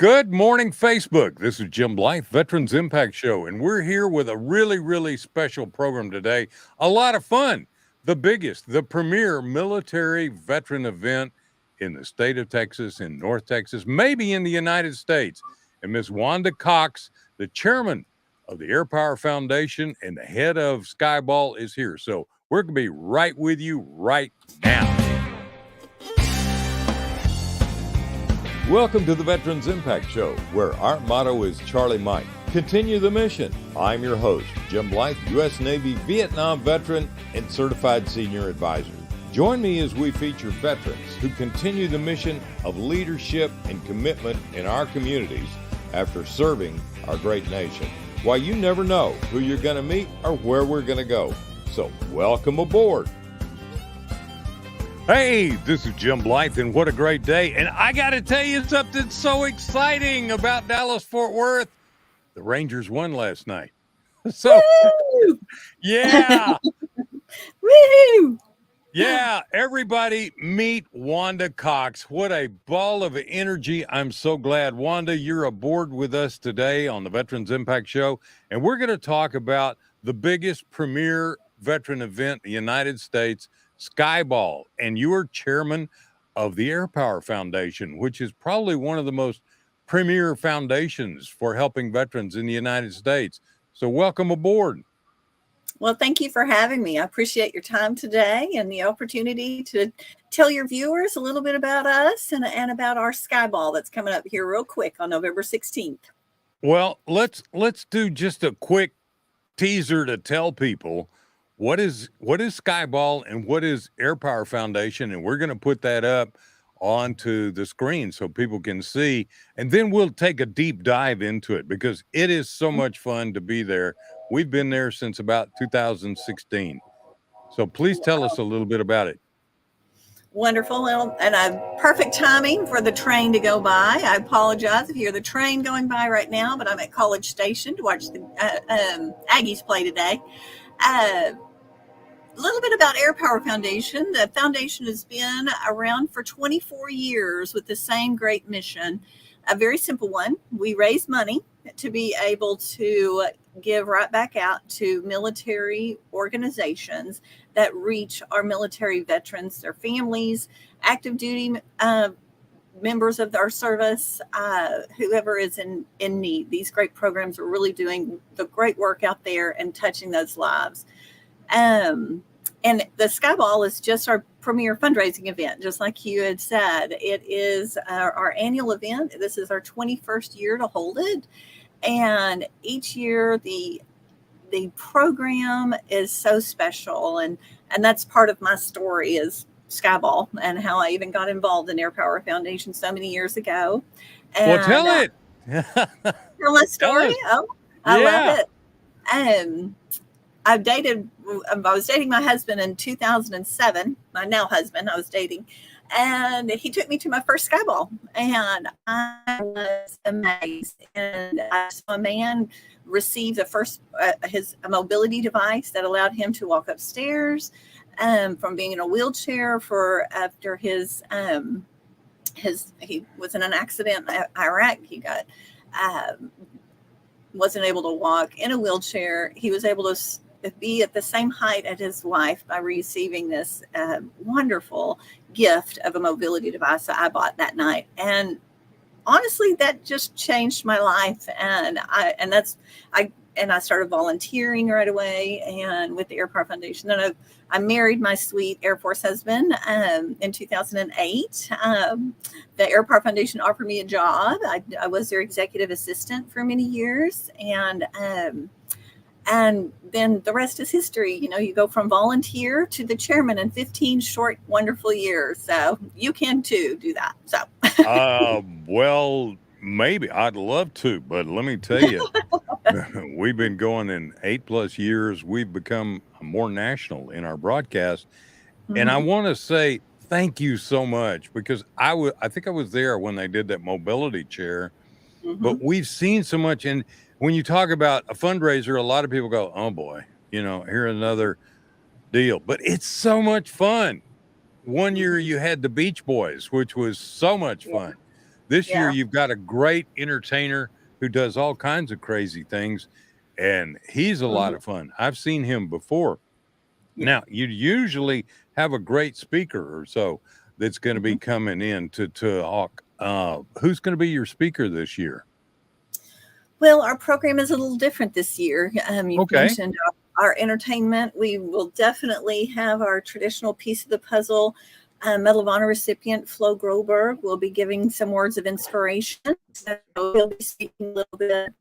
Good morning, Facebook. This is Jim Blythe, Veterans Impact Show, and we're here with a really, really special program today. A lot of fun. The biggest, the premier military veteran event in the state of Texas, in North Texas, maybe in the United States. And Miss Wanda Cox, the chairman of the Airpower Foundation and the head of Skyball, is here. So we're going to be right with you right now. Welcome to the Veterans Impact Show, where our motto is Charlie Mike. Continue the mission. I'm your host, Jim Blythe, U.S. Navy Vietnam veteran and certified senior advisor. Join me as we feature veterans who continue the mission of leadership and commitment in our communities after serving our great nation. Why, you never know who you're going to meet or where we're going to go. So welcome aboard. Hey, this is Jim Blythe, and what a great day. And I got to tell you something so exciting about Dallas-Fort Worth. The Rangers won last night. So, woo! Yeah. Woo! Yeah, everybody meet Wanda Cox. What a ball of energy. I'm so glad. Wanda, you're aboard with us today on the Veterans Impact Show, and we're going to talk about the biggest premier veteran event in the United States, Skyball, and you are chairman of the Airpower Foundation, which is probably one of the most premier foundations for helping veterans in the United States. So welcome aboard. Well, thank you for having me. I appreciate your time today and the opportunity to tell your viewers a little bit about us and about our Skyball that's coming up here real quick on November 16th. Well, let's do just a quick teaser to tell people what is Skyball and what is Airpower Foundation, and we're going to put that up onto the screen so people can see, and then we'll take a deep dive into it because it is so much fun to be there. We've been there since about 2016. So please tell us a little bit about it. Wonderful. Well, and perfect timing for the train to go by. I apologize if you hear the train going by right now, but I'm at College Station to watch the Aggies play today. A little bit about Airpower Foundation. The foundation has been around for 24 years with the same great mission, a very simple one. We raise money to be able to give right back out to military organizations that reach our military veterans, their families, active duty members of our service, whoever is in need. These great programs are really doing the great work out there and touching those lives. And the Skyball is just our premier fundraising event, just like you had said. It is our annual event. This is our 21st year to hold it. And each year the program is so special. And that's part of my story is Skyball and how I even got involved in Airpower Foundation so many years ago. And, well, tell it. Tell my story. Oh, I love it. I was dating my husband in 2007, my now husband I was dating, and he took me to my first Skyball, and I was amazed. And I saw a man receive the first, a mobility device that allowed him to walk upstairs from being in a wheelchair after he was in an accident in Iraq. He got, wasn't able to walk in a wheelchair. He was able to be at the same height as his wife by receiving this wonderful gift of a mobility device that I bought that night. And honestly, that just changed my life. And I started volunteering right away and with the Airpower Foundation. Then I married my sweet Air Force husband in 2008. The Airpower Foundation offered me a job. I was their executive assistant for many years. And then the rest is history. You know, you go from volunteer to the chairman in 15 short, wonderful years. So you can too do that. So, well, maybe I'd love to, but let me tell you, we've been going in 8+ years. We've become more national in our broadcast. Mm-hmm. And I want to say thank you so much because I think I was there when they did that mobility chair, mm-hmm. but we've seen so much. And when you talk about a fundraiser, a lot of people go, oh boy, here's another deal, but it's so much fun. One year you had the Beach Boys, which was so much fun. This year, Yeah. you've got a great entertainer who does all kinds of crazy things, and he's a lot Mhm. of fun. I've seen him before. Yeah. Now, you usually have a great speaker or so that's going to be Mhm. coming in to talk. Who's going to be your speaker this year? Well, our program is a little different this year. You've Okay. mentioned our entertainment. We will definitely have our traditional piece of the puzzle. Medal of Honor recipient Flo Groberg will be giving some words of inspiration. So he'll be speaking a little bit.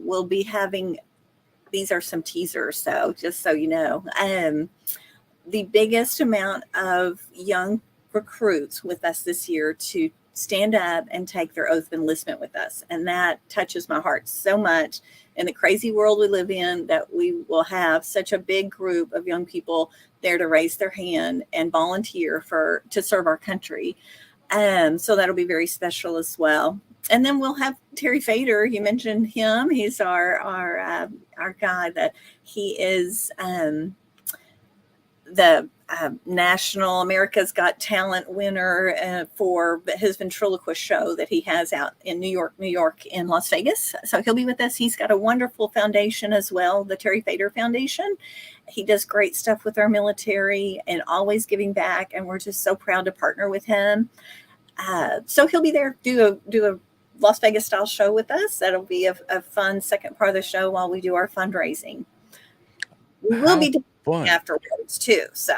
We'll be having, these are some teasers, so just so you know, the biggest amount of young recruits with us this year to stand up and take their oath of enlistment with us. And that touches my heart so much in the crazy world we live in, that we will have such a big group of young people there to raise their hand and volunteer to serve our country. So that'll be very special as well. And then we'll have Terry Fader. You mentioned him. He's our guy that he is the National America's Got Talent winner for his ventriloquist show that he has out in New York, in Las Vegas. So he'll be with us. He's got a wonderful foundation as well, the Terry Fader Foundation. He does great stuff with our military and always giving back, and we're just so proud to partner with him. So he'll be there, do a Las Vegas style show with us. That'll be a fun second part of the show while we do our fundraising. We will How be doing fun. afterwards too. So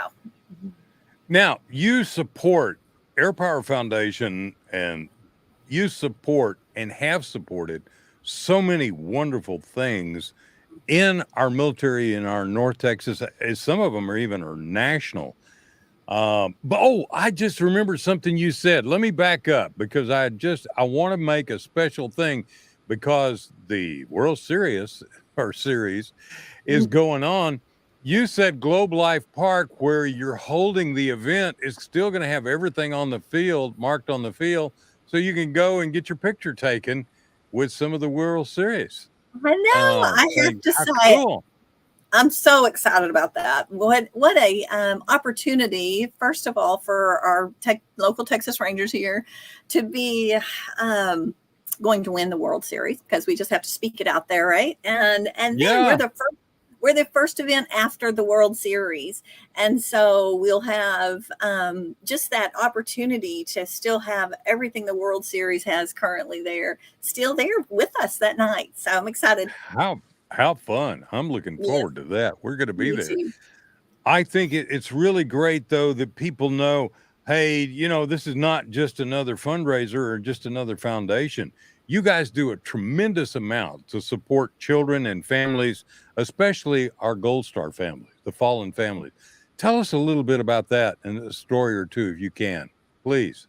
Now, you support Airpower Foundation, and you support and have supported so many wonderful things in our military in our North Texas. Some of them are national. But I just remembered something you said. Let me back up, because I want to make a special thing, because the World Series is going on. You said Globe Life Park, where you're holding the event, is still going to have everything on the field, marked on the field, so you can go and get your picture taken with some of the World Series. I know. I have to say, cool. I'm so excited about that. What a opportunity, first of all, for our local Texas Rangers here to be going to win the World Series, because we just have to speak it out there, right? And then we're the first event after the World Series. And so we'll have just that opportunity to still have everything the World Series has currently still there with us that night. So I'm excited. How fun. I'm looking forward to that. We're going to be Me there. too. I think it's really great, though, that people know, hey, this is not just another fundraiser or just another foundation. You guys do a tremendous amount to support children and families, especially our Gold Star families, the fallen families. Tell us a little bit about that and a story or two, if you can, please.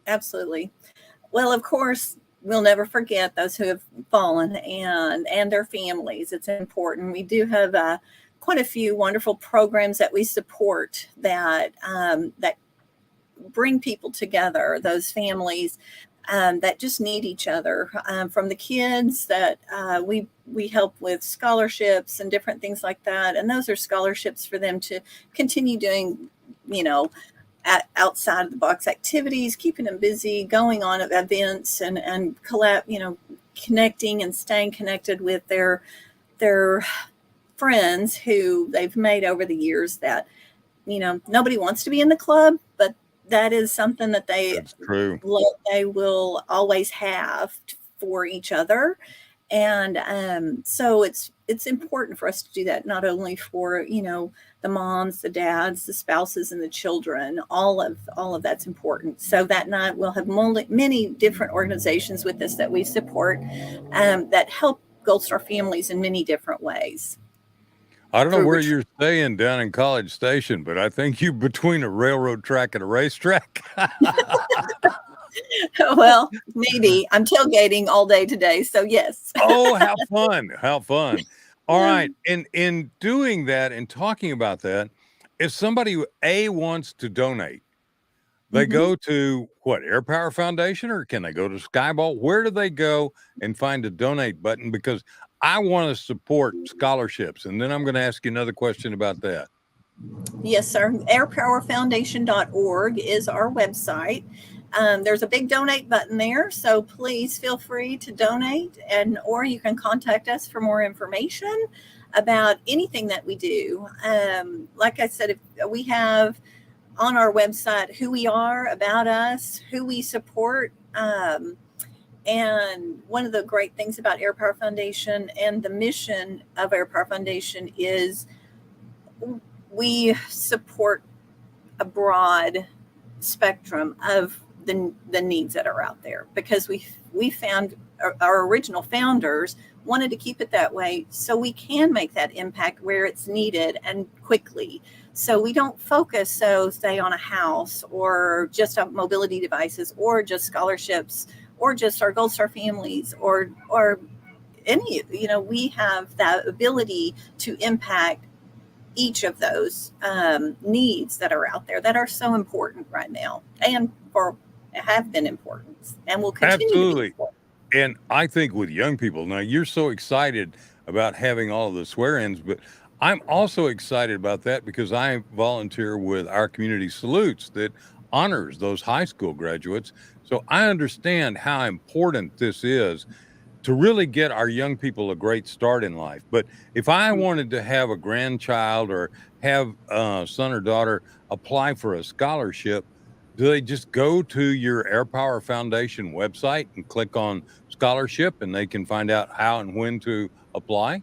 Absolutely. Well, of course, we'll never forget those who have fallen and their families. It's important. We do have quite a few wonderful programs that we support that bring people together, those families that just need each other. From the kids that we help with scholarships and different things like that, and those are scholarships for them to continue doing, outside of the box activities, keeping them busy, going on events and connecting and staying connected with their friends who they've made over the years. That nobody wants to be in the club, but that is something that That's true. they will always have for each other. And so it's important for us to do that, not only for the moms, the dads, the spouses, and the children. All of that's important. So that night we'll have many different organizations with us that we support that help Gold Star families in many different ways. I don't know where you're staying down in College Station, but I think you between a railroad track and a racetrack. Well, maybe. I'm tailgating all day today, so yes. Oh, how fun. How fun. All right. And in doing that and talking about that, if somebody wants to donate, they go to what, Airpower Foundation, or can they go to Skyball? Where do they go and find a donate button? Because I want to support scholarships. And then I'm going to ask you another question about that. Yes, sir. Airpowerfoundation.org is our website. There's a big donate button there, so please feel free to donate, or you can contact us for more information about anything that we do. Like I said, if we have on our website who we are, about us, who we support. And one of the great things about Airpower Foundation and the mission of Airpower Foundation is we support a broad spectrum of the needs that are out there, because we found our original founders wanted to keep it that way so we can make that impact where it's needed and quickly. So we don't focus, say, on a house or just on mobility devices or just scholarships or just our Gold Star families or any, we have that ability to impact each of those needs that are out there that are so important right now and have been important and will continue Absolutely. to be important. And I think with young people, now you're so excited about having all of the swear-ins, but I'm also excited about that because I volunteer with our community salutes that honors those high school graduates. So I understand how important this is to really get our young people a great start in life. But if I wanted to have a grandchild or have a son or daughter apply for a scholarship, do they just go to your Airpower Foundation website and click on scholarship and they can find out how and when to apply?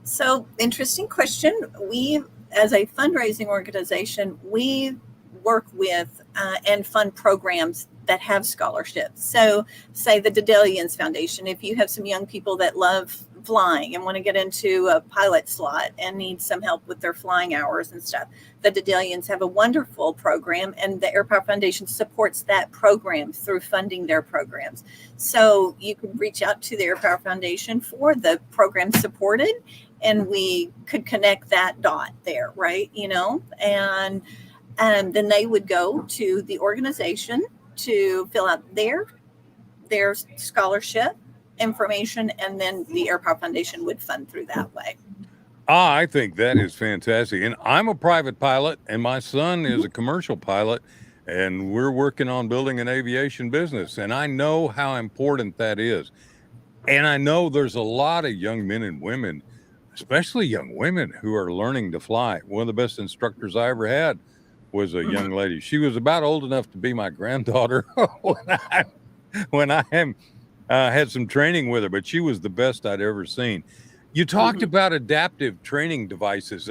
So, interesting question. We, as a fundraising organization, we work with and fund programs that have scholarships. So, say the Dedelians Foundation, if you have some young people that love flying and want to get into a pilot slot and need some help with their flying hours and stuff, the Dedelians have a wonderful program, and the Airpower Foundation supports that program through funding their programs. So you can reach out to the Airpower Foundation for the program supported, and we could connect that dot there, right? And then they would go to the organization to fill out their scholarship information, and then the Airpower Foundation would fund through that way. I think that is fantastic. And I'm a private pilot, and my son is a commercial pilot, and we're working on building an aviation business. And I know how important that is. And I know there's a lot of young men and women, especially young women, who are learning to fly. One of the best instructors I ever had was a young lady. She was about old enough to be my granddaughter when I had some training with her, but she was the best I'd ever seen. You talked about adaptive devices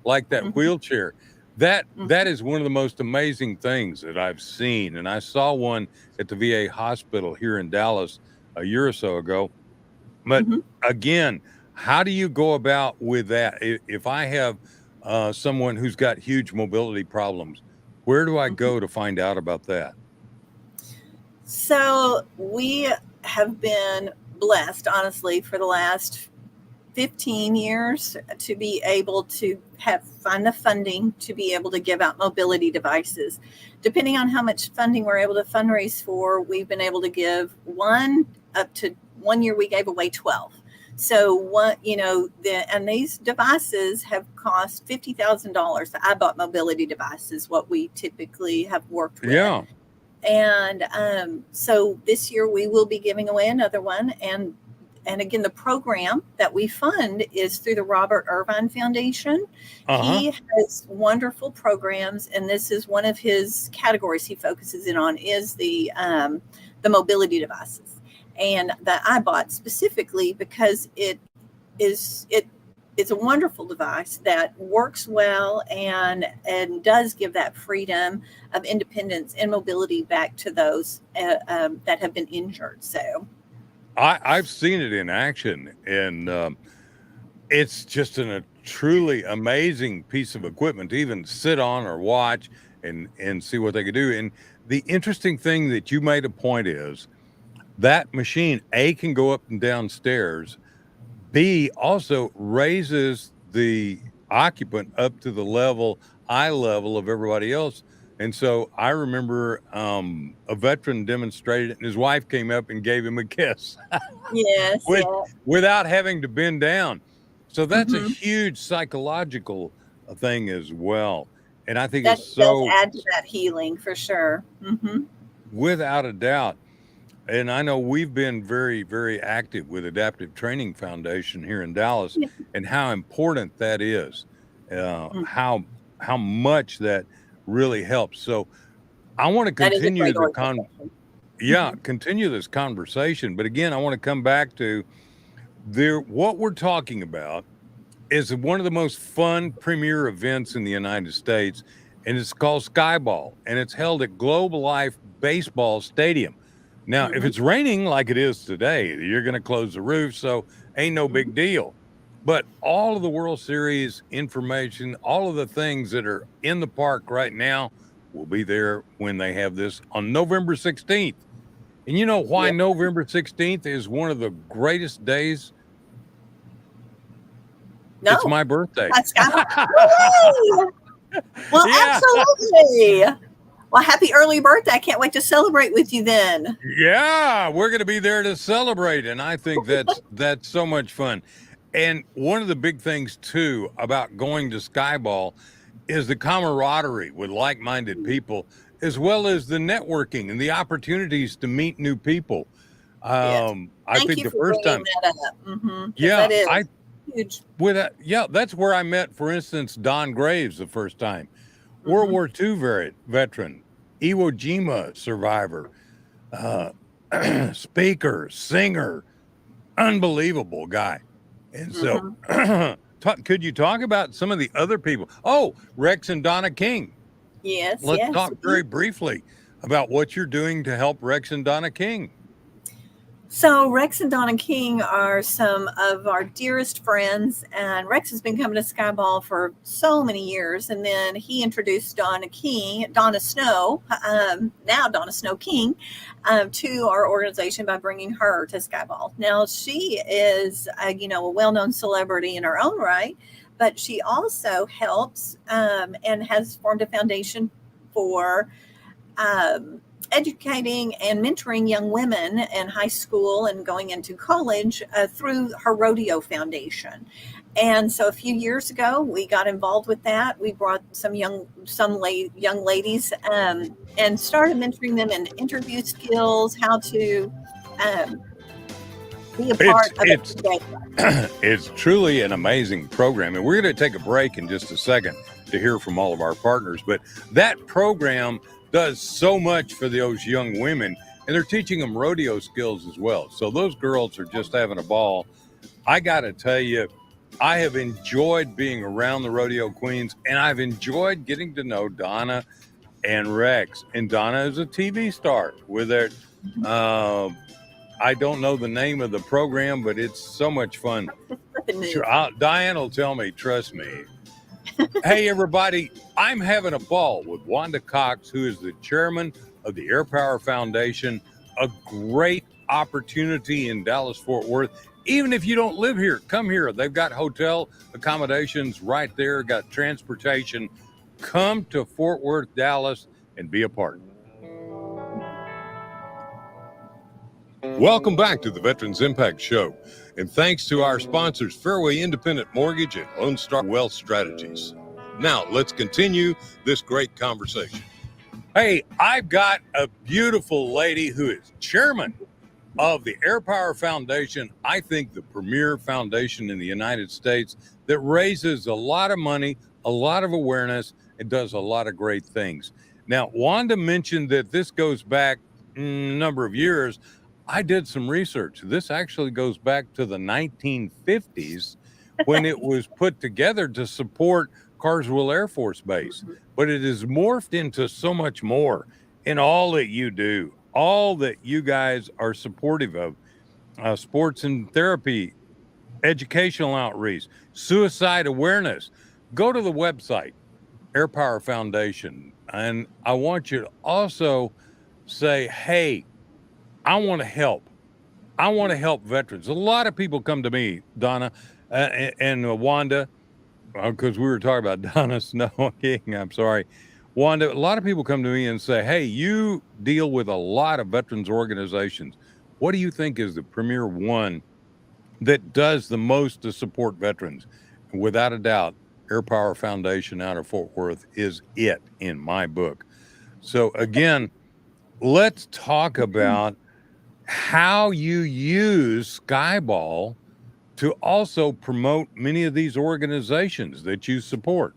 like that wheelchair. That is one of the most amazing things that I've seen. And I saw one at the VA hospital here in Dallas a year or so ago. But again, how do you go about with that? If I have someone who's got huge mobility problems, where do I go to find out about that? So we have been blessed, honestly, for the last 15 years to be able to find the funding to be able to give out mobility devices. Depending on how much funding we're able to fundraise for, we've been able to give up to 1 year we gave away 12. So and these devices have cost $50,000. The iBot mobility device is what we typically have worked with. Yeah. And so this year we will be giving away another one. And again, the program that we fund is through the Robert Irvine Foundation. He has wonderful programs, and this is one of his categories he focuses in on is the mobility devices. And the iBot specifically, because it's a wonderful device that works well and does give that freedom of independence and mobility back to those that have been injured. So I've seen it in action, and it's just a truly amazing piece of equipment to even sit on or watch and see what they could do. And the interesting thing that you made a point is that machine, A, can go up and down stairs, B, also raises the occupant up to the eye level of everybody else. And so I remember a veteran demonstrated it, and his wife came up and gave him a kiss. Yes. Without having to bend down. So that's a huge psychological thing as well. And I think That it's does so, add to that healing for sure. without a doubt. And I know we've been very, very active with Adaptive Training Foundation here in Dallas, Yeah. and how important that is, Mm. how much that really helps. So I want to That is a continue great the organization. continue this conversation. But again, I want to come back to what we're talking about is one of the most fun premier events in the United States, and it's called Skyball, and it's held at Globe Life Baseball Stadium. Now, if Mhm. it's raining like it is today, you're going to close the roof, so ain't no Mhm. big deal. But all of the World Series information, all of the things that are in the park right now will be there when they have this on November 16th. And you know why Yeah. November 16th is one of the greatest days? It's No, my birthday. that's kind of woo! Well, Yeah. absolutely. Well, happy early birthday. I can't wait to celebrate with you then. Yeah, we're going to be there to celebrate, and I think that's so much fun. And one of the big things too about going to Skyball is the camaraderie with like-minded people, as well as the networking and the opportunities to meet new people. Yes. I Thank think you the for first bringing time, that up. Because yeah, that is I huge. yeah, that's where I met, for instance, Don Graves the first time, World Hmm. War II veteran, Iwo Jima survivor, uh, speaker, singer, unbelievable guy. And so, Hmm. could you talk about some of the other people? Oh, Rex and Donna King. Yes, Let's yes. talk very briefly about what you're doing to help Rex and Donna King. So Rex and Donna King are some of our dearest friends, and Rex has been coming to Skyball for so many years. And then he introduced Donna Snow, now Donna Snow King, to our organization by bringing her to Skyball. Now she is, a well-known celebrity in her own right, but she also helps and has formed a foundation for. Educating and mentoring young women in high school and going into college through her rodeo foundation. And so a few years ago, we got involved with that. We brought young ladies and started mentoring them in interview skills, how to um, be a It's part of it's it. it's truly an amazing program, and we're going to take a break in just a second to hear from all of our partners. But that program does so much for those young women, and they're teaching them rodeo skills as well. So those girls are just having a ball. I got to tell you, I have enjoyed being around the rodeo queens, and I've enjoyed getting to know Donna and Rex. And Donna is a TV star with her. I don't know the name of the program, but it's so much fun. Sure, Diane will tell me, trust me. Hey, everybody, I'm having a ball with Wanda Cox, who is the chairman of the Airpower Foundation, a great opportunity in Dallas-Fort Worth. Even if you don't live here, come here. They've got hotel accommodations right there, got transportation. Come to Fort Worth, Dallas, and be a part. Welcome back to the Veterans Impact Show. And thanks to our sponsors, Fairway Independent Mortgage and Lone Star Wealth Strategies. Now, let's continue this great conversation. Hey, I've got a beautiful lady who is chairman of the Airpower Foundation. I think the premier foundation in the United States that raises a lot of money, a lot of awareness, and does a lot of great things. Now, Wanda mentioned that this goes back a number of years. I did some research. This actually goes back to the 1950s when it was put together to support Carswell Air Force Base. But it has morphed into so much more in all that you do, all that you guys are supportive of, sports and therapy, educational outreach, suicide awareness. Go to the website, Airpower Foundation, and I want you to also say, hey, I want to help. I want to help veterans. A lot of people come to me, Donna and Wanda, because we were talking about Donna Snow King. I'm sorry. Wanda, a lot of people come to me and say, hey, you deal with a lot of veterans organizations. What do you think is the premier one that does the most to support veterans? Without a doubt, Airpower Foundation out of Fort Worth is it in my book. So again, let's talk about how you use Skyball to also promote many of these organizations that you support.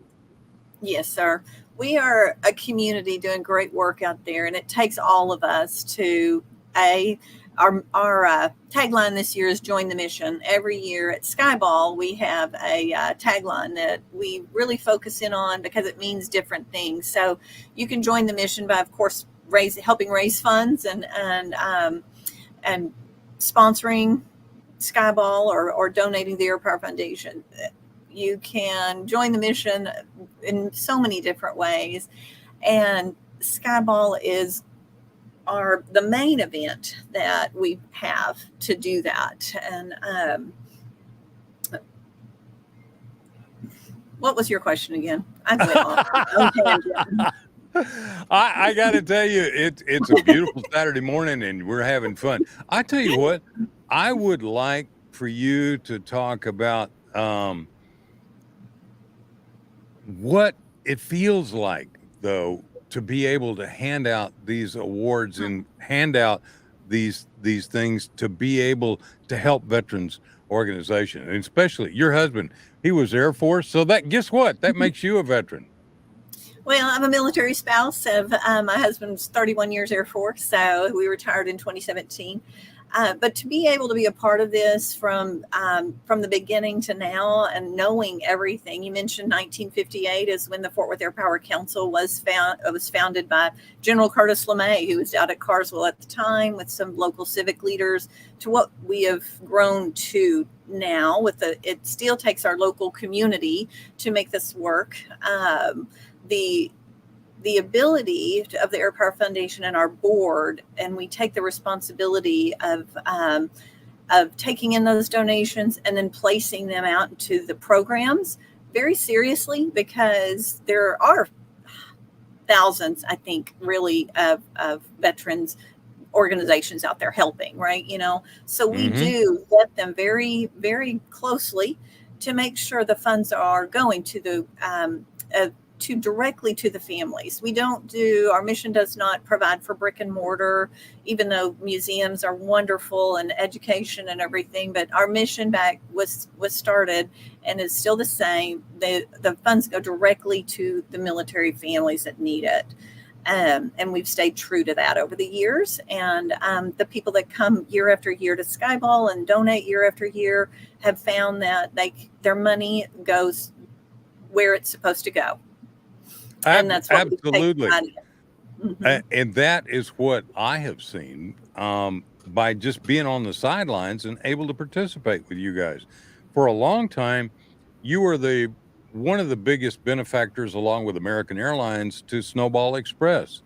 Yes, sir. We are a community doing great work out there, and it takes all of us to our tagline this year is join the mission. Every year at Skyball, we have a tagline that we really focus in on because it means different things. So you can join the mission by, of course, helping raise funds and sponsoring Skyball or donating to the Airpower Foundation. You can join the mission in so many different ways, and Skyball is the main event that we have to do that. And what was your question again? I went on. I got to tell you, it's a beautiful Saturday morning and we're having fun. I tell you what, I would like for you to talk about what it feels like, though, to be able to hand out these awards and hand out these things to be able to help veterans organizations, and especially your husband. He was Air Force, so that, guess what? That makes you a veteran. Well, I'm a military spouse of my husband's 31 years Air Force, so we retired in 2017. But to be able to be a part of this from the beginning to now and knowing everything, you mentioned 1958 is when the Fort Worth Airpower Council was founded by General Curtis LeMay, who was out at Carswell at the time with some local civic leaders, to what we have grown to now. It still takes our local community to make this work. The ability of the Airpower Foundation and our board, and we take the responsibility of taking in those donations and then placing them out into the programs very seriously, because there are thousands, I think, really of veterans organizations out there helping, right? So we do vet them very, very closely to make sure the funds are going to the directly to the families. Our mission does not provide for brick and mortar, even though museums are wonderful and education and everything, but our mission back was started and is still the same. The funds go directly to the military families that need it. And we've stayed true to that over the years. And the people that come year after year to Skyball and donate year after year have found that their money goes where it's supposed to go. And that's what absolutely. And that is what I have seen by just being on the sidelines and able to participate with you guys. For a long time, you were one of the biggest benefactors, along with American Airlines, to Snowball Express,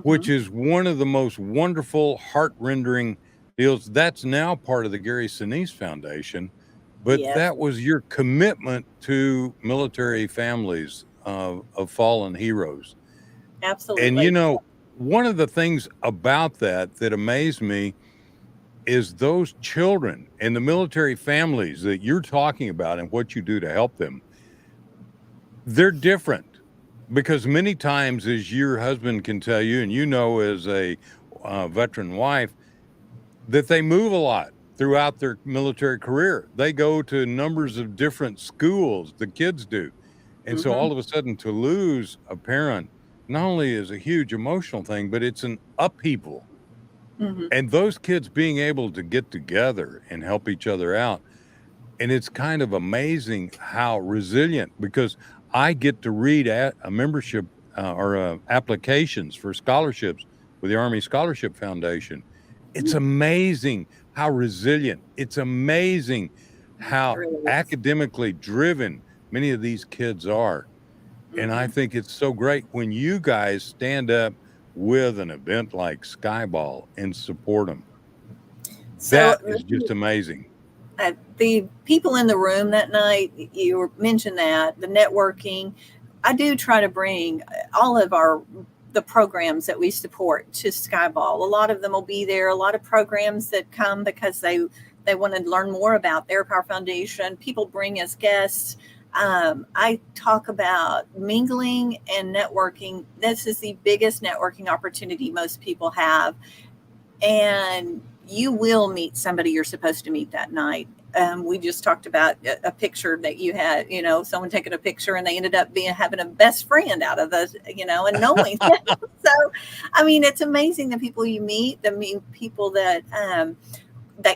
which is one of the most wonderful, heart-rendering deals. That's now part of the Gary Sinise Foundation, but that was your commitment to military families of fallen heroes. Absolutely. And one of the things about that amazed me is those children and the military families that you're talking about and what you do to help them. They're different, because many times, as your husband can tell you, and as a veteran wife, that they move a lot throughout their military career. They go to numbers of different schools, the kids do. And so all of a sudden, to lose a parent not only is a huge emotional thing, but it's an upheaval. And those kids being able to get together and help each other out. And it's kind of amazing how resilient, because I get to read a membership or applications for scholarships with the Army Scholarship Foundation. It's amazing how resilient. It's amazing how academically driven many of these kids are. And I think it's so great when you guys stand up with an event like Skyball and support them. That is just amazing. The people in the room that night, you mentioned that, the networking, I do try to bring all of the programs that we support to Skyball. A lot of them will be there. A lot of programs that come because they want to learn more about the Airpower Foundation. People bring as guests I talk about mingling and networking. This is the biggest networking opportunity most people have. And you will meet somebody you're supposed to meet that night. We just talked about a picture that you had, someone taking a picture and they ended up having a best friend out of those, and knowing. So, I mean, it's amazing the people you meet, the people that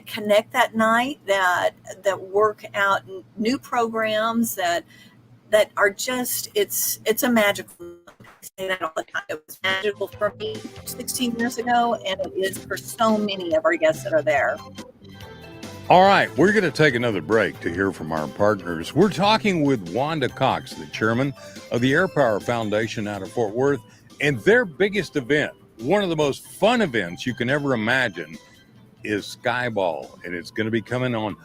connect that night, that work out new programs that are just, it's a magical. I say that all the time. It was magical for me 16 years ago, and it is for so many of our guests that are there. All right, we're going to take another break to hear from our partners. We're talking with Wanda Cox, the chairman of the Airpower Foundation out of Fort Worth, and their biggest event, one of the most fun events you can ever imagine, is Skyball, and it's going to be coming on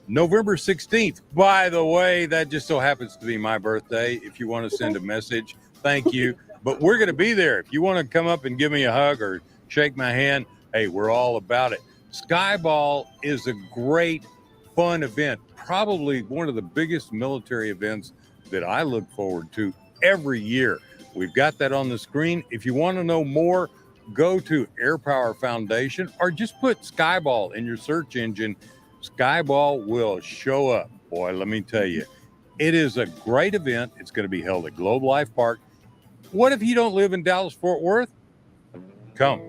November 16th. By the way, that just so happens to be my birthday. If you want to send a message, thank you. But we're going to be there. If you want to come up and give me a hug or shake my hand, hey, we're all about it. Skyball is a great, fun event, probably one of the biggest military events that I look forward to every year. We've got that on the screen. If you want to know more, go to Airpower Foundation or just put Skyball in your search engine. Skyball will show up. Boy, let me tell you, it is a great event. It's going to be held at Globe Life Park. What if you don't live in Dallas, Fort Worth? Come.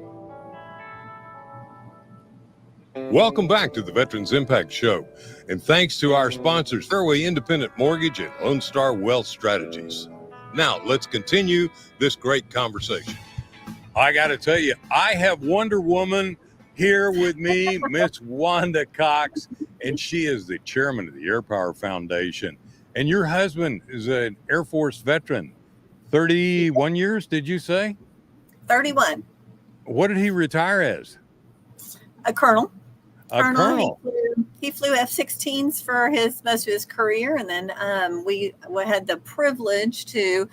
Welcome back to the Veterans Impact Show. And thanks to our sponsors, Fairway Independent Mortgage and Lone Star Wealth Strategies. Now, let's continue this great conversation. I got to tell you, I have Wonder Woman here with me, Miss Wanda Cox, and she is the chairman of the Airpower Foundation. And your husband is an Air Force veteran. 31 years, did you say? 31. What did he retire as? A colonel. A colonel. He flew F-16s for most of his career, and then we had the privilege to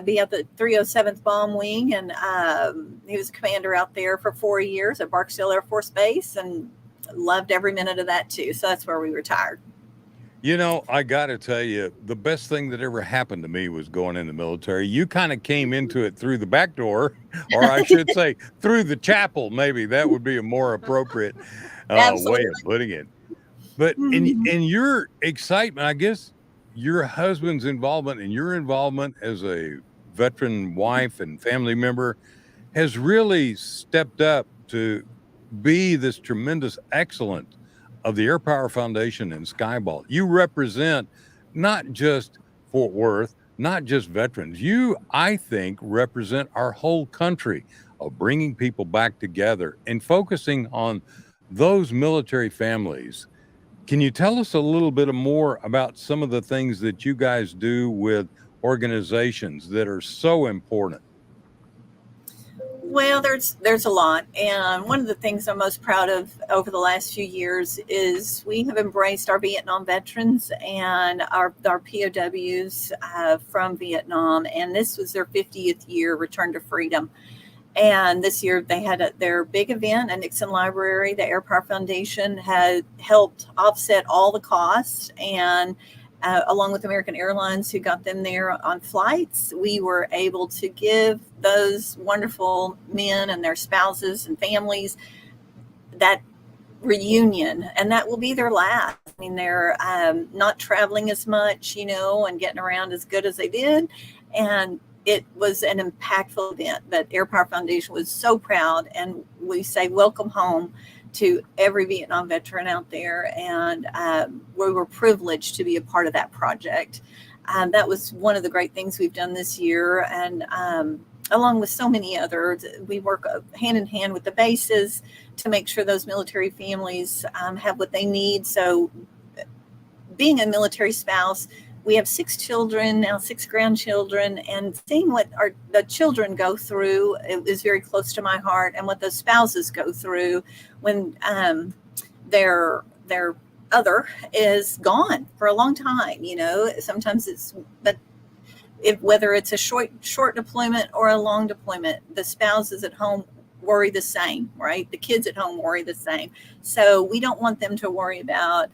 be at the 307th Bomb Wing, and he was a commander out there for 4 years at Barksdale Air Force Base, and loved every minute of that too. So that's where we retired. You know, I got to tell you, the best thing that ever happened to me was going in the military. You kind of came into it through the back door, or I should say through the chapel. Maybe that would be a more appropriate way of putting it. But in your excitement, I guess your husband's involvement and your involvement as a veteran wife and family member has really stepped up to be this tremendous excellence of the Airpower Foundation and Skyball. You represent not just Fort Worth, not just veterans. You, I think, represent our whole country of bringing people back together and focusing on those military families. Can you tell us a little bit more about some of the things that you guys do with organizations that are so important? Well, there's a lot. And one of the things I'm most proud of over the last few years is we have embraced our Vietnam veterans and our POWs from Vietnam. And this was their 50th year return to freedom. And this year they had their big event at Nixon Library. The Airpower Foundation had helped offset all the costs, and along with American Airlines, who got them there on flights, we were able to give those wonderful men and their spouses and families that reunion, and that will be their last. I mean, they're not traveling as much, and getting around as good as they did, and it was an impactful event. But Airpower Foundation was so proud, and we say welcome home to every Vietnam veteran out there, and we were privileged to be a part of that project. That was one of the great things we've done this year, and along with so many others, we work hand in hand with the bases to make sure those military families have what they need. So being a military spouse, we have 6 children, now 6 grandchildren, and seeing what the children go through is very close to my heart, and what the spouses go through when their other is gone for a long time. Sometimes whether it's a short deployment or a long deployment, the spouses at home worry the same, right? The kids at home worry the same. So we don't want them to worry about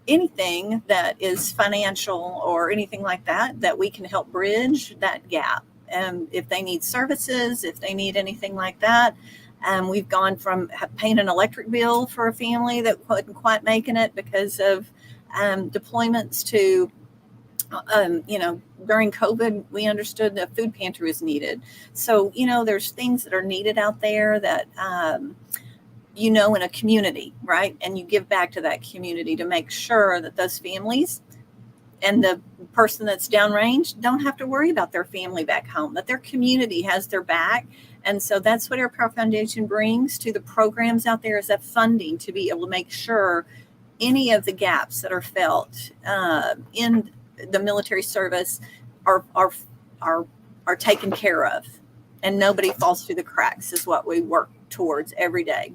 anything that is financial or anything like that, that we can help bridge that gap. And if they need services, if they need anything like that, we've gone from paying an electric bill for a family that wasn't quite making it because of deployments to, during COVID, we understood that food pantry was needed. So, there's things that are needed out there that, in a community, right? And you give back to that community to make sure that those families and the person that's downrange don't have to worry about their family back home, that their community has their back. And so that's what Airpower Foundation brings to the programs out there, is that funding to be able to make sure any of the gaps that are felt in the military service are taken care of, and nobody falls through the cracks, is what we work towards every day.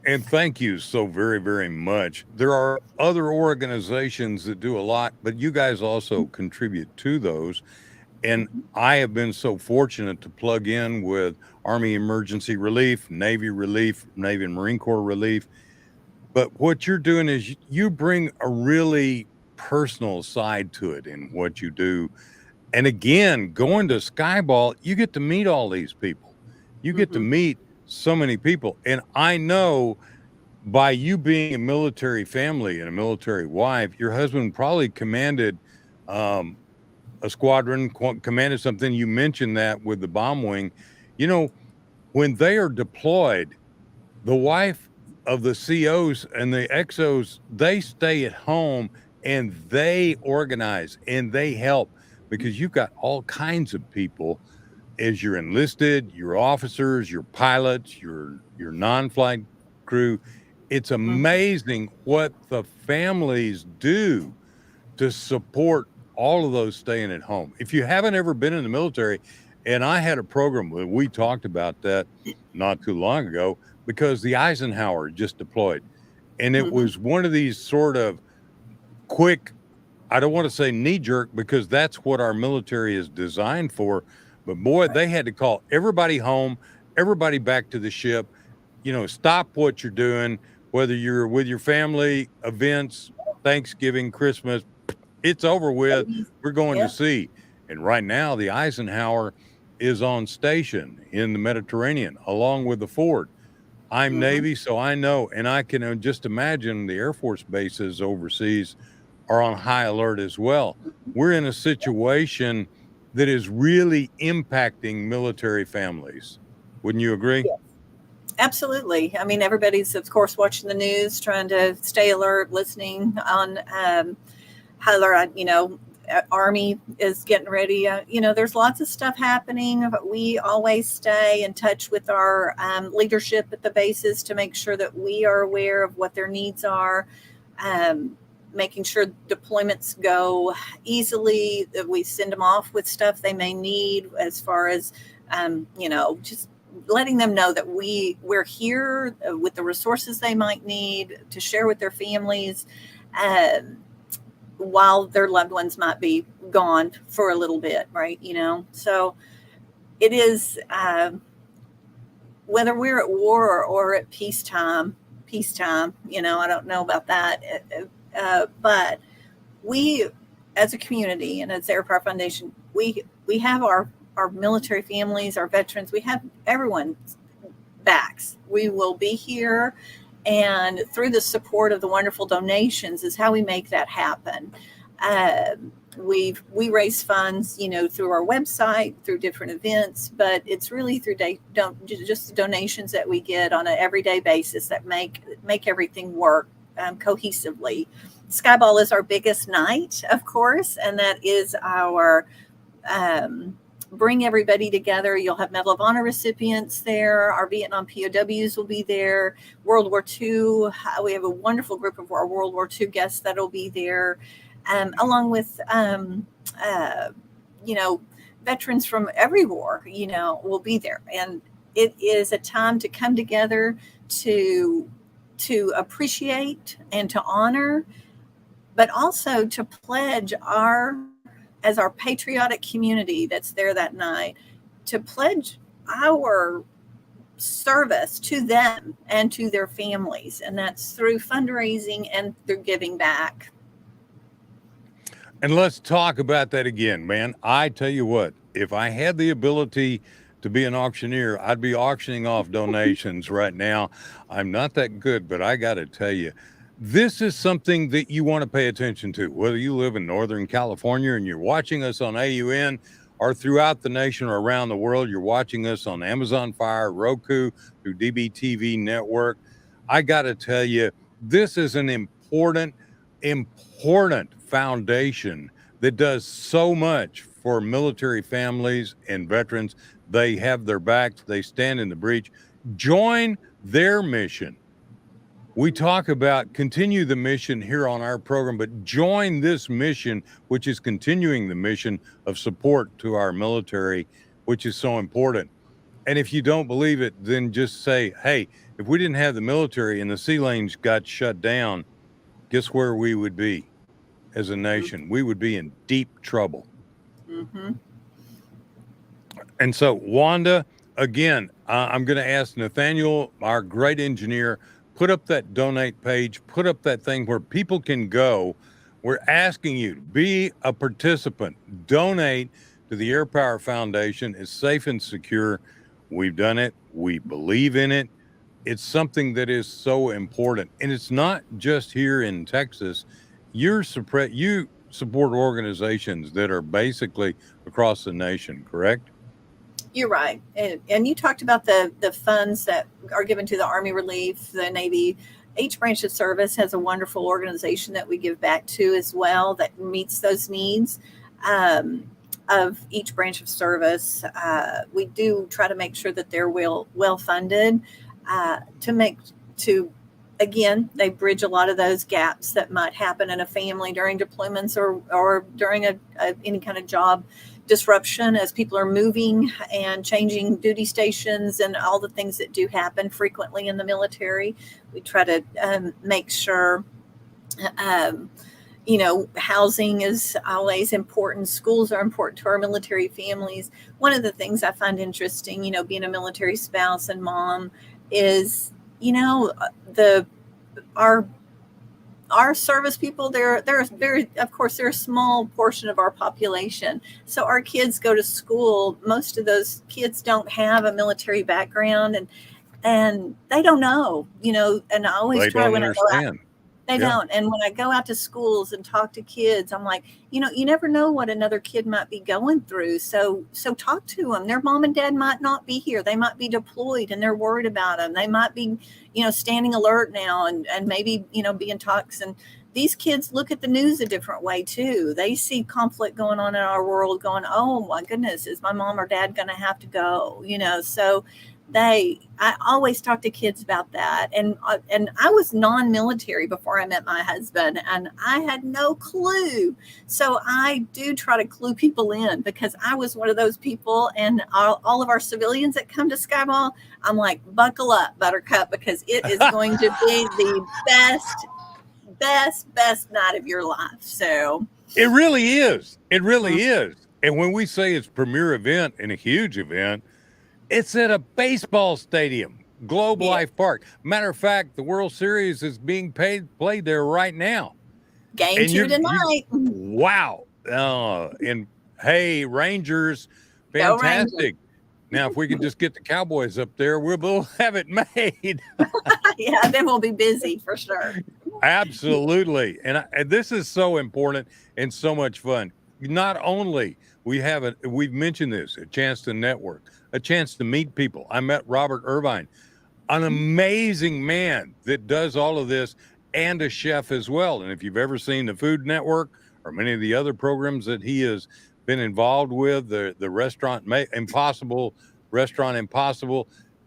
And thank you so very, very much. There are other organizations that do a lot, but you guys also contribute to those. And I have been so fortunate to plug in with Army Emergency Relief, Navy and Marine Corps Relief. But what you're doing is you bring a really personal side to it in what you do. And again, going to Skyball, you get to meet all these people. You get to meet so many people. And I know by you being a military family and a military wife, your husband probably commanded a squadron, commanded something. You mentioned that with the bomb wing. When they are deployed, the wife of the COs and the XOs, they stay at home and they organize and they help, because you've got all kinds of people as you're enlisted, your officers, your pilots, your non-flight crew. It's amazing what the families do to support all of those staying at home. If you haven't ever been in the military, and I had a program where we talked about that not too long ago, because the Eisenhower just deployed. And it was one of these sort of quick, I don't want to say knee jerk, because that's what our military is designed for. But boy, they had to call everybody home, everybody back to the ship, stop what you're doing, whether you're with your family, events, Thanksgiving, Christmas, it's over with. We're going to sea. And right now, the Eisenhower is on station in the Mediterranean, along with the Ford. I'm Navy, so I know, and I can just imagine the Air Force bases overseas are on high alert as well. We're in a situation that is really impacting military families. Wouldn't you agree? Yes. Absolutely. I mean, everybody's, of course, watching the news, trying to stay alert, listening on how Army is getting ready. There's lots of stuff happening, but we always stay in touch with our leadership at the bases to make sure that we are aware of what their needs are, making sure deployments go easily, that we send them off with stuff they may need, as far as, just letting them know that we're here with the resources they might need to share with their families, while their loved ones might be gone for a little bit, right? So it is, whether we're at war or at peacetime, I don't know about that. But we, as a community and as Airpower Foundation, we have our military families, our veterans, we have everyone's backs. We will be here, and through the support of the wonderful donations is how we make that happen. We raise funds, through our website, through different events, but it's really through just the donations that we get on an everyday basis that make everything work cohesively. Skyball is our biggest night, of course, and that is our bring everybody together. You'll have Medal of Honor recipients there. Our Vietnam POWs will be there. World War II, we have a wonderful group of our World War II guests that'll be there, along with, veterans from every war, will be there. And it is a time to come together to appreciate and to honor, but also to pledge as our patriotic community that's there that night, to pledge our service to them and to their families. And that's through fundraising and through giving back. And let's talk about that again, man. I tell you what, if I had the ability to be an auctioneer, I'd be auctioning off donations right now. I'm not that good, but I got to tell you, this is something that you want to pay attention to, whether you live in Northern California and you're watching us on AUN or throughout the nation or around the world. You're watching us on Amazon Fire, Roku, through DBTV Network. I got to tell you, this is an important foundation that does so much for military families and veterans. They have their backs, they stand in the breach. Join their mission. We talk about continue the mission here on our program, but join this mission, which is continuing the mission of support to our military, which is so important. And if you don't believe it, then just say, hey, if we didn't have the military and the sea lanes got shut down, guess where we would be as a nation? We would be in deep trouble. Mm-hmm. And so, Wanda, again, I'm going to ask Nathaniel, our great engineer, put up that donate page, put up that thing where people can go. We're asking you to be a participant, donate to the Airpower Foundation. It's safe and secure. We've done it. We believe in it. It's something that is so important. And it's not just here in Texas. You support organizations that are basically across the nation, correct? You're right. And you talked about the funds that are given to the Army Relief, the Navy. Each branch of service has a wonderful organization that we give back to as well that meets those needs of each branch of service. We do try to make sure that they're well funded again, they bridge a lot of those gaps that might happen in a family during deployments or during any kind of job disruption as people are moving and changing duty stations and all the things that do happen frequently in the military. We try to make sure, housing is always important. Schools are important to our military families. One of the things I find interesting, being a military spouse and mom is, our service people, they're a small portion of our population. So our kids go to school. Most of those kids don't have a military background and they don't know, and I always try when I go out. They don't. And when I go out to schools and talk to kids, I'm like, you never know what another kid might be going through. So talk to them. Their mom and dad might not be here. They might be deployed and they're worried about them. They might be, standing alert now and maybe, being toxic. And these kids look at the news a different way too. They see conflict going on in our world going, oh my goodness, is my mom or dad going to have to go? So I always talk to kids about that. And I was non-military before I met my husband and I had no clue. So I do try to clue people in because I was one of those people, and all of our civilians that come to Skyball, I'm like, buckle up, Buttercup, because it is going to be the best night of your life. So it really is. It really is. And when we say it's premier event and a huge event, it's at a baseball stadium, Globe Life Park. Matter of fact, the World Series is being played there right now. Game 2 tonight. Wow. And hey, Rangers, fantastic. Rangers. Now, if we can just get the Cowboys up there, we'll have it made. Yeah, then we'll be busy for sure. Absolutely. And this is so important and so much fun. Not only we've mentioned this, a chance to network, a chance to meet people. I met Robert Irvine, an amazing man that does all of this, and a chef as well. And if you've ever seen the Food Network or many of the other programs that he has been involved with, the Restaurant Impossible,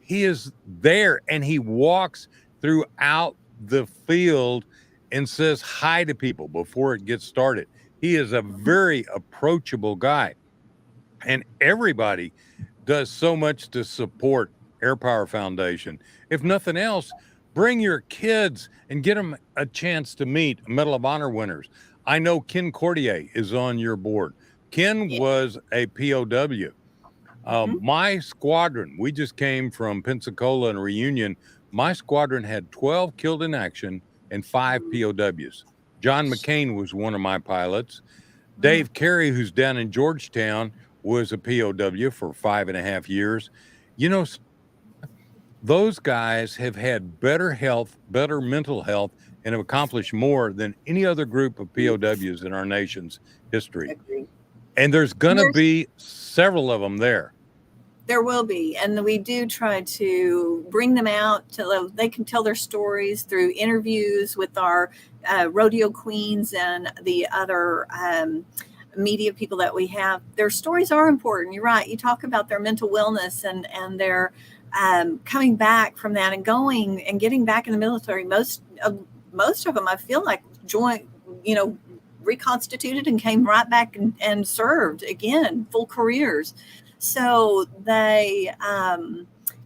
he is there and he walks throughout the field and says hi to people before it gets started. He is a very approachable guy, and everybody does so much to support Airpower Foundation. If nothing else, bring your kids and get them a chance to meet Medal of Honor winners. I know Ken Cordier is on your board. Ken was a POW. My squadron, we just came from Pensacola and Reunion. My squadron had 12 killed in action and 5 POWs. John McCain was one of my pilots. Dave Carey, who's down in Georgetown, was a POW for 5.5 years. You know, those guys have had better health, better mental health, and have accomplished more than any other group of POWs in our nation's history. Agreed. And there's going to be several of them there. There will be, and we do try to bring them out to they can tell their stories through interviews with our rodeo queens and the other media people that we have. Their stories are important. You're right. You talk about their mental wellness and their coming back from that and going and getting back in the military. Most of them, I feel like, reconstituted and came right back and served again, full careers. So they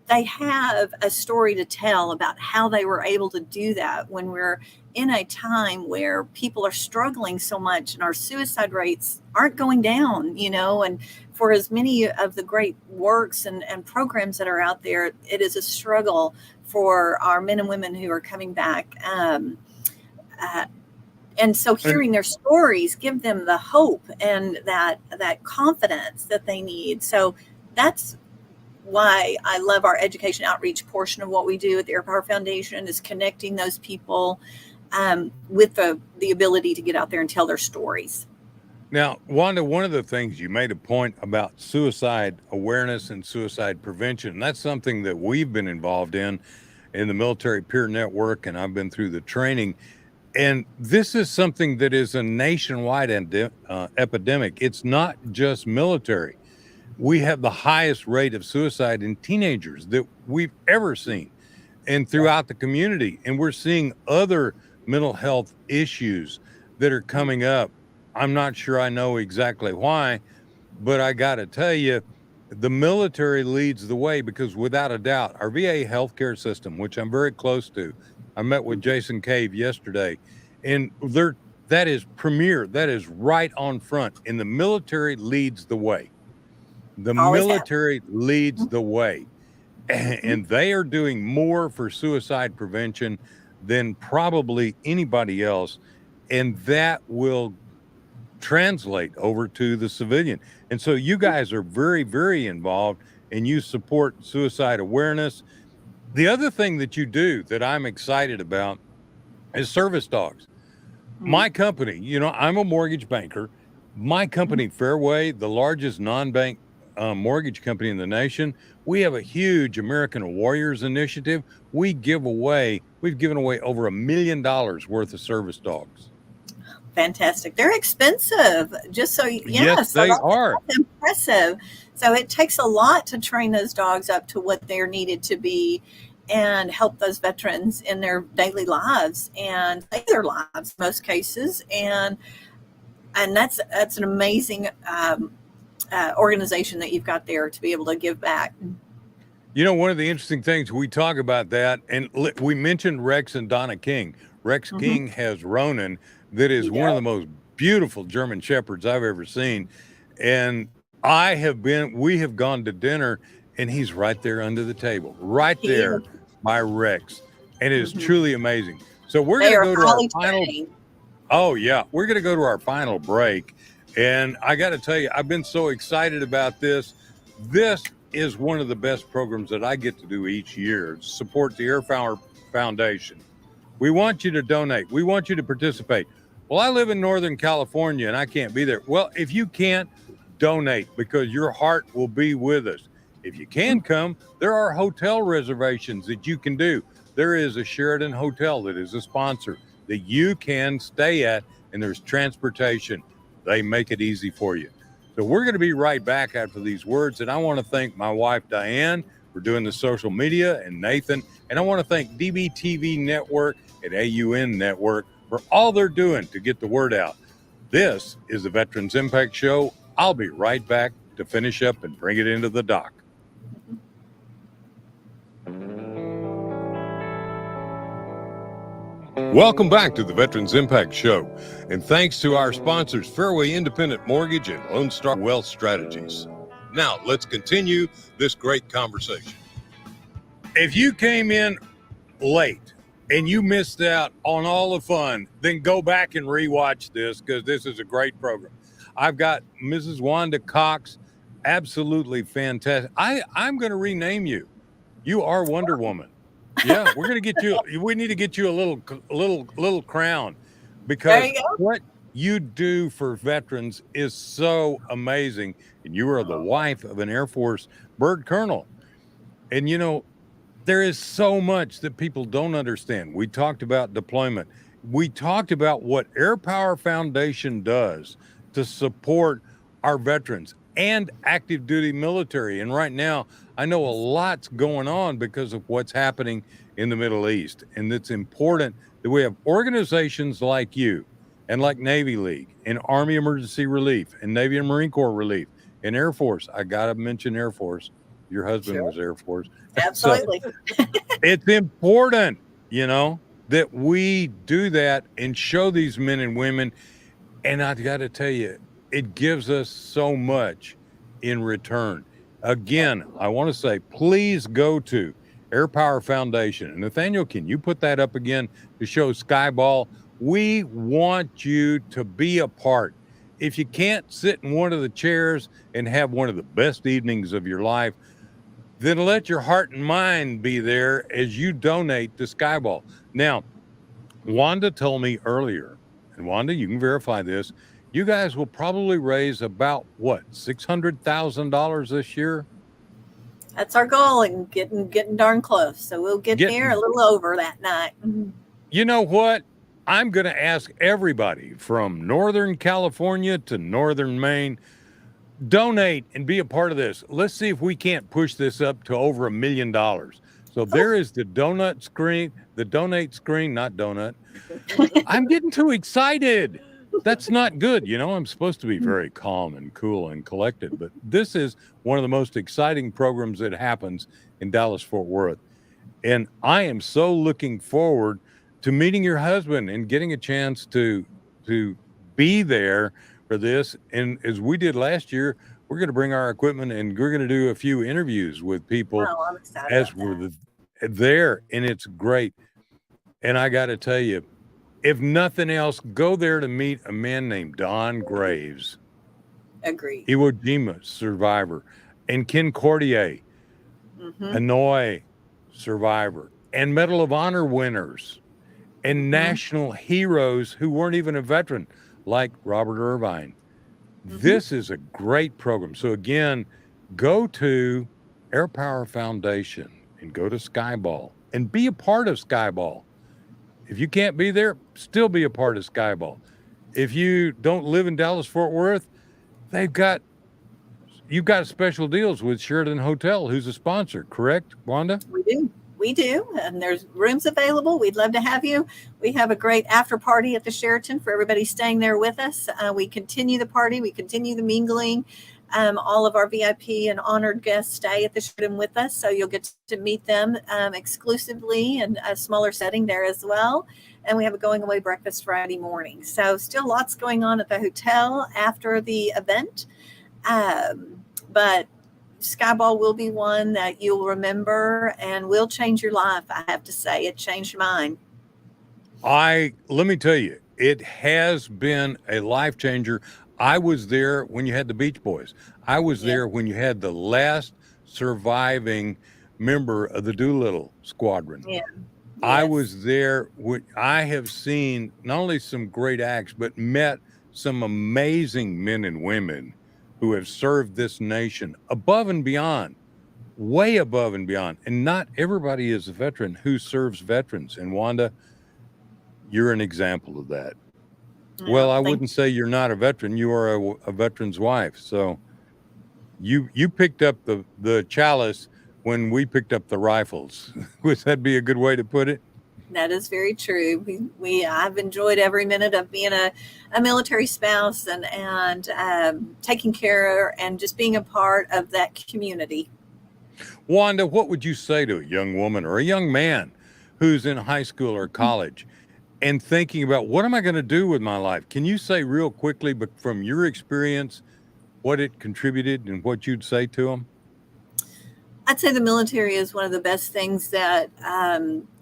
have a story to tell about how they were able to do that when we're in a time where people are struggling so much and our suicide rates aren't going down, and for as many of the great works and programs that are out there, it is a struggle for our men and women who are coming back. And so hearing their stories give them the hope and that confidence that they need. So that's why I love our education outreach portion of what we do at the Airpower Foundation, is connecting those people with the ability to get out there and tell their stories. Now, Wanda, one of the things you made a point about suicide awareness and suicide prevention, and that's something that we've been involved in the Military Peer Network, and I've been through the training. And this is something that is a nationwide epidemic. It's not just military. We have the highest rate of suicide in teenagers that we've ever seen, and throughout the community. And we're seeing other mental health issues that are coming up. I'm not sure I know exactly why, but I got to tell you, the military leads the way, because without a doubt, our VA healthcare system, which I'm very close to, I met with Jason Cave yesterday, and that is premier. That is right on front. And the military leads the way. The military leads the way. And they are doing more for suicide prevention than probably anybody else. And that will translate over to the civilian. And so you guys are very, very involved, and you support suicide awareness. The other thing that you do that I'm excited about is service dogs. My company, I'm a mortgage banker. My company, Fairway, the largest non-bank mortgage company in the nation, we have a huge American Warriors initiative. We've given away over $1 million worth of service dogs. Fantastic. They're expensive. Just so yes, they are. That's impressive. So it takes a lot to train those dogs up to what they're needed to be and help those veterans in their daily lives and save their lives in most cases. And that's an amazing organization that you've got there to be able to give back. One of the interesting things, we talk about that, and we mentioned Rex and Donna King. Rex King has Ronan, that is one of the most beautiful German Shepherds I've ever seen. And we have gone to dinner, and he's right there under the table, right there by Rex. And it is truly amazing. So we're going to go to our final. Oh yeah. We're going to go to our final break. And I got to tell you, I've been so excited about this. This is one of the best programs that I get to do each year to support the Airpower Foundation. We want you to donate. We want you to participate. Well, I live in Northern California and I can't be there. Well, if you can't, donate, because your heart will be with us. If you can come, there are hotel reservations that you can do. There is a Sheraton Hotel that is a sponsor that you can stay at, and there's transportation. They make it easy for you. So we're going to be right back after these words. And I want to thank my wife, Diane, for doing the social media, and Nathan. And I want to thank DBTV Network and AUN Network for all they're doing to get the word out. This is the Veterans Impact Show. I'll be right back to finish up and bring it into the dock. Welcome back to the Veterans Impact Show. And thanks to our sponsors, Fairway Independent Mortgage and Lone Star Wealth Strategies. Now, let's continue this great conversation. If you came in late and you missed out on all the fun, then go back and rewatch this, because this is a great program. I've got Mrs. Wanda Cox. Absolutely fantastic. I'm going to rename you. You are Wonder Woman. Yeah, we're going to get you. We need to get you a little crown, There because you go. what you do for veterans is so amazing. And you are the wife of an Air Force bird colonel. And there is so much that people don't understand. We talked about deployment. We talked about what Airpower Foundation does to support our veterans and active duty military. And right now, I know a lot's going on because of what's happening in the Middle East. And it's important that we have organizations like you and like Navy League and Army Emergency Relief and Navy and Marine Corps Relief and Air Force. I got to mention Air Force. Your husband was Air Force. Absolutely. So it's important, that we do that and show these men and women. And I've got to tell you, it gives us so much in return. Again, I want to say, please go to Airpower Foundation. And Nathaniel, can you put that up again to show Skyball? We want you to be a part. If you can't sit in one of the chairs and have one of the best evenings of your life, then let your heart and mind be there as you donate to Skyball. Now, Wanda told me earlier, and Wanda, you can verify this, you guys will probably raise about, $600,000 this year? That's our goal, and getting darn close. So we'll get there a little over that night. Mm-hmm. You know what? I'm going to ask everybody from Northern California to Northern Maine, donate and be a part of this. Let's see if we can't push this up to over $1 million. So there is the donate screen, not donut. I'm getting too excited. That's not good. I'm supposed to be very calm and cool and collected, but this is one of the most exciting programs that happens in Dallas-Fort Worth. And I am so looking forward to meeting your husband and getting a chance to be there for this. And as we did last year, we're going to bring our equipment and we're going to do a few interviews with people as we're there. And it's great. And I got to tell you, if nothing else, go there to meet a man named Don Graves. Agreed. Iwo Jima survivor. And Ken Cordier, Hanoi survivor. And Medal of Honor winners. And national heroes who weren't even a veteran, like Robert Irvine. This is a great program. So again, go to Airpower Foundation and go to Skyball and be a part of Skyball. If you can't be there, still be a part of Skyball. If you don't live in Dallas-Fort Worth, you've got special deals with Sheraton Hotel, who's a sponsor, correct, Wanda? We do, and there's rooms available. We'd love to have you. We have a great after party at the Sheraton for everybody staying there with us. We continue the party. We continue the mingling. All of our VIP and honored guests stay at the Sheraton with us, so you'll get to meet them exclusively in a smaller setting there as well. And we have a going away breakfast Friday morning. So still lots going on at the hotel after the event. But Skyball will be one that you'll remember and will change your life. I have to say, it changed mine. Let me tell you, it has been a life changer. I was there when you had the Beach Boys. I was there when you had the last surviving member of the Doolittle Squadron. Yeah. I was there. I have seen not only some great acts, but met some amazing men and women who have served this nation above and beyond, way above and beyond. And not everybody is a veteran who serves veterans. And Wanda, you're an example of that. Well, I wouldn't say you're not a veteran. You are a veteran's wife. So you picked up the chalice when we picked up the rifles. Would that be a good way to put it? That is very true. I've enjoyed every minute of being a military spouse and taking care and just being a part of that community. Wanda, what would you say to a young woman or a young man who's in high school or college and thinking about what am I going to do with my life? Can you say real quickly, but from your experience, what it contributed and what you'd say to them? I'd say the military is one of the best things that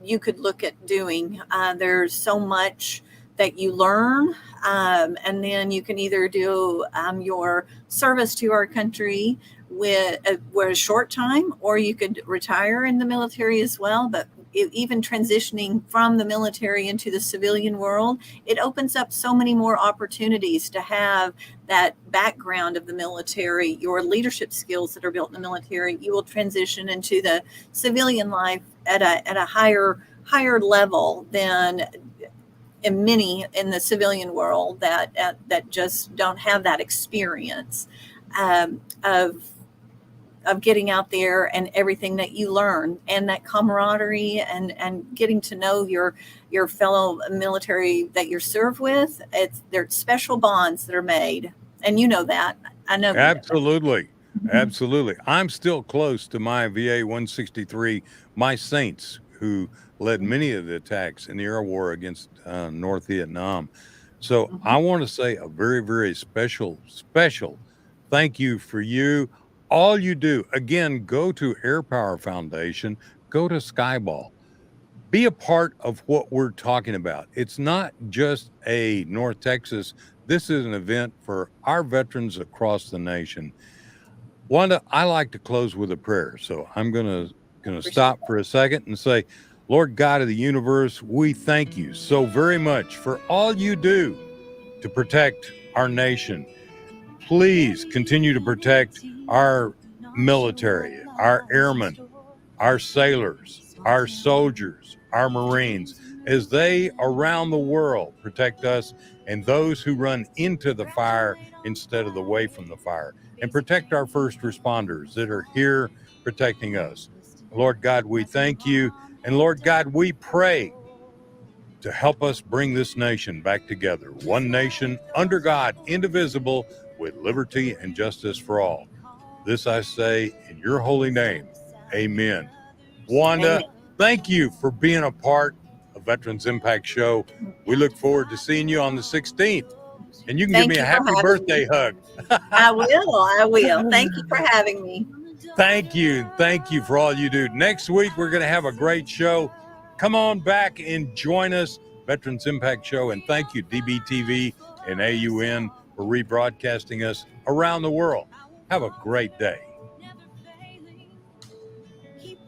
you could look at doing. There's so much that you learn, and then you can either do your service to our country with a short time, or you could retire in the military as well. But even transitioning from the military into the civilian world, it opens up so many more opportunities to have that background of the military, your leadership skills that are built in the military. You will transition into the civilian life at a higher level than in many in the civilian world that just don't have that experience of getting out there and everything that you learn, and that camaraderie, and getting to know your fellow military that you're served with. They're special bonds that are made, and you know that. I know. Absolutely. Absolutely. I'm still close to my VA 163, my saints, who led many of the attacks in the air war against North Vietnam. So I want to say a very, very special thank you for you. All you do, again, go to Airpower Foundation, go to Skyball, be a part of what we're talking about. It's not just a North Texas. This is an event for our veterans across the nation. Wanda, I like to close with a prayer, so I'm gonna stop for a second and say, Lord God of the universe, we thank you so very much for all you do to protect our nation. Please continue to protect our military, our airmen, our sailors, our soldiers, our Marines, as they around the world protect us and those who run into the fire instead of away from the fire, and protect our first responders that are here protecting us. Lord God, we thank you. And Lord God, we pray to help us bring this nation back together. One nation under God, indivisible, with liberty and justice for all. This I say in your holy name. Amen. Wanda, thank you for being a part of Veterans Impact Show. We look forward to seeing you on the 16th. And you can give me a happy birthday hug. I will. Thank you for having me. Thank you. Thank you for all you do. Next week, we're going to have a great show. Come on back and join us, Veterans Impact Show. And thank you, DBTV and AUN, for rebroadcasting us around the world. Have a great day.